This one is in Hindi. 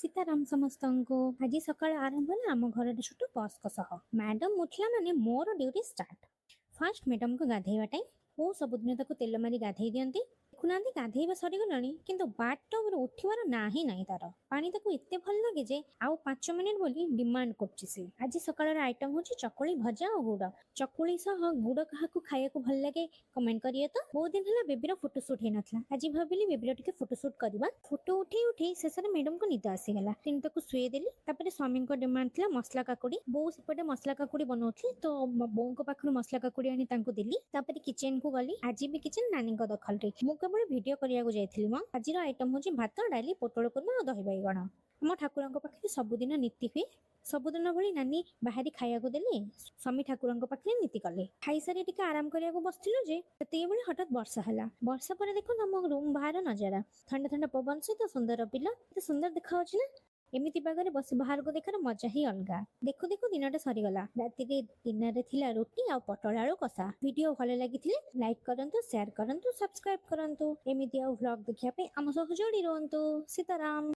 सीताराम समस्तंको आज सकाळ आरंभ होला आम घर छोट बस सह मैडम उठला माने मोर ड्यूटी स्टार्ट। फास्ट मैडम को गाधेवा टाइम वो सबुदिन ताको तेल मारी गाधेई दियंती। देखुनांती गाधेଇବା सरीगलानी किंतु बाथटब रे उठिवार ना ही नाही तार पानी ताको एते भल लागे जे आउ 5 मिनिट बोली डिमांड करछि से। आज सकाळर आइटम होछि चकुली भजा और गुड़। चकुली सह गुड़ काहाकू खाइयाकू भल लागे कमेंट करिए तो। बहुत दिन होला बेबीर फोटो शूट हे नथला आज भाबिली बेबीर टिके फोटो शूट करबा। फोटो उठे उठे शेषरे मैडम को निद आसीगला तीन ताको सुए देली। तापर स्वामी को डिमांड थिला मसला काकुड़ी बो सेपटे मसला काकुड़ी बनौथली तो बों को पाखरु मसला काकुड़ी आनी तांको देली। तापर किचन को गली आज भी किचन नानी को दखल रे मु केवल वीडियो करिया को जाइथिली म। आजिर आइटम होछि भात डाली पोटल कुर्मा और दही बाइगण। हम ठाकुरंक पाखे सबुदिन नीति हुए सबुदिन भली नानी बाहरी खाया को देली स्वामी ठाकुरंक पाखे नीति कले। खाई सारी टिके आराम करिया को बसथिलु जे तते बेले हठात वर्षा हला। वर्षा पर देखो हम रूम बाहर नजारा ठंडा ठंडा पवन सहित सुंदर पिला एते सुंदर देखा होछि ना। एमिति पागरे बस बाहर को देखार मजा ही अलगा। देखो देखो दिनटा सरीगला राति डिनर थिला रोटी आ पटल आलू कसा। वीडियो भल लागिथिले लाइक करंतु शेयर करंतु सब्सक्राइब करंतु एमिति आ व्लॉग देखिया पे हम सह जोड़ी रहंतु। सीताराम।